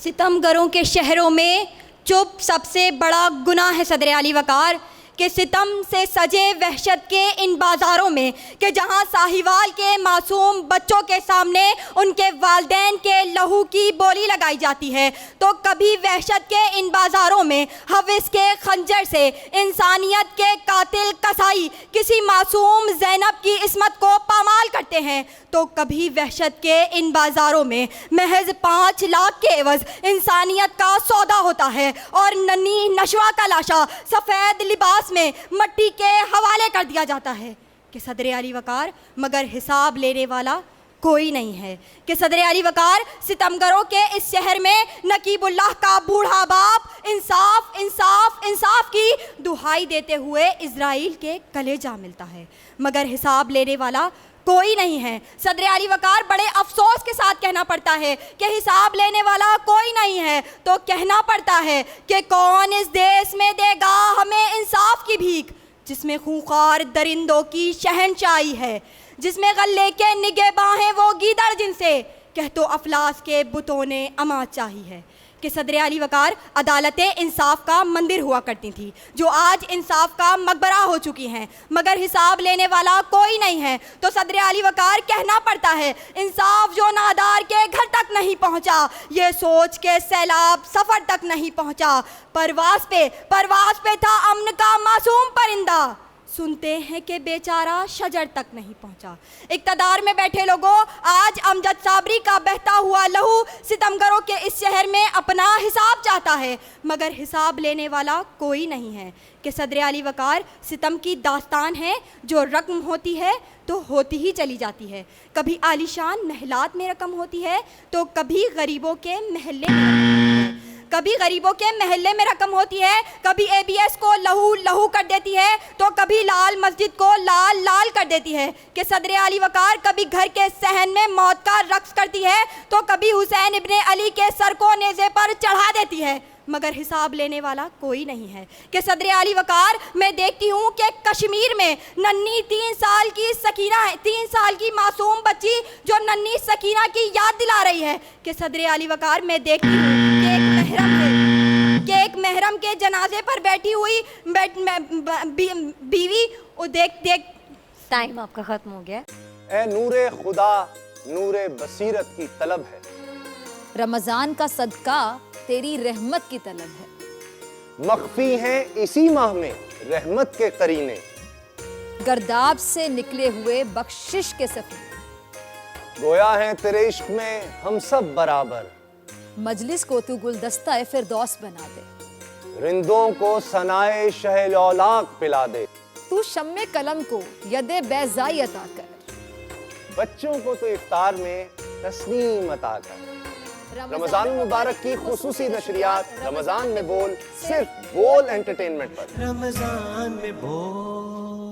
ستمگروں کے شہروں میں چپ سب سے بڑا گناہ ہے صدر علی وقار کہ ستم سے سجے وحشت کے ان بازاروں میں کہ جہاں ساہیوال کے معصوم بچوں کے سامنے ان کے والدین کے لہو کی بولی لگائی جاتی ہے، تو کبھی وحشت کے ان بازاروں میں حوث کے خنجر سے انسانیت کے قاتل قصائی کسی معصوم زینب کی عصمت کو پامال کرتے ہیں، تو کبھی وحشت کے ان بازاروں میں محض 5 لاکھ کے عوض انسانیت کا سودا ہوتا ہے اور ننھی نشوا کا لاشا سفید لباس میں مٹی کے حوالے کر دیا جاتا ہے کہ صدر علی وقار مگر حساب لینے والا کوئی نہیں ہے، کہ صدر علی وقار ستمگروں کے اس شہر میں نقیب اللہ کا بوڑھا باپ انصاف انصاف انصاف کی دہائی دیتے ہوئے اسرائیل کے گلے جا ملتا ہے، مگر حساب لینے والا کوئی نہیں ہے۔ صدر علی وقار بڑے افسوس کے ساتھ کہنا پڑتا ہے کہ حساب لینے والا کوئی نہیں ہے، تو کہنا پڑتا ہے کہ کون اس دیس میں دے گا ہمیں انصاف کی بھیک، جس میں خونخوار درندوں کی شہنشاہی ہے، جس میں غلے کے نگہباں ہیں وہ گیدڑ جن سے کہ تو افلاس کے بتوں نے اما چاہی ہے، کہ صدر علی وقار عدالت انصاف کا مندر ہوا کرتی تھی جو آج انصاف کا مقبرہ ہو چکی ہیں، مگر حساب لینے والا کوئی نہیں ہے، تو صدر علی وقار کہنا پڑتا ہے انصاف جو نادار کے گھر تک نہیں پہنچا، یہ سوچ کے سیلاب سفر تک نہیں پہنچا، پرواز پہ تھا امن کا معصوم پرندہ، سنتے ہیں کہ بیچارہ شجر تک نہیں پہنچا۔ اقتدار میں بیٹھے لوگوں، آج امجد صابری کا بہتا ہوا لہو ستمگروں کے اس شہر میں اپنا حساب چاہتا ہے، مگر حساب لینے والا کوئی نہیں ہے، کہ صدر علی وقار ستم کی داستان ہے جو رقم ہوتی ہے تو ہوتی ہی چلی جاتی ہے، کبھی عالیشان محلات میں رقم ہوتی ہے تو کبھی غریبوں کے محلے میں رقم ہوتی ہے، کبھی اے بی ایس کو لہو لہو کر دیتی ہے تو کبھی لال مسجد کو لال لال کر دیتی ہے، کہ صدر علی وقار کبھی گھر کے صحن میں موت کا رقص کرتی ہے تو کبھی حسین ابن علی کے سر کو نیزے پر چڑھا دیتی ہے، مگر حساب لینے والا کوئی نہیں ہے، کہ صدر علی وقار میں دیکھتی ہوں کہ کشمیر میں ننھی 3 سال کی سکینہ ہے، 3 سال کی معصوم بچی جو ننھی سکینہ کی یاد دلا رہی ہے، کہ صدر علی وقار میں دیکھتی ہوں کہ ایک محرم کے جنازے پر بیٹھی ہوئی بیوی دیکھ ٹائم آپ کا ختم ہو گیا۔ اے نور خدا نور بصیرت کی طلب ہے، رمضان کا صدقہ تیری رحمت کی طلب ہے، مخفی ہیں اسی ماہ میں رحمت کے قرینے، گرداب سے نکلے ہوئے بخشش کے سفیر، گویا ہیں تیرے عشق میں ہم سب برابر، مجلس کو تو گلدستہ فردوس بنا دے، رندوں کو ثنائے شہ لولاک پلا دے، تو شمع قلم کو ید بیضائی عطا کر، بچوں کو تو افطار میں تسنیم عطا کر۔ رمضان مبارک کی خصوصی نشریات رمضان میں بول، صرف بول انٹرٹینمنٹ پر۔ رمضان میں بول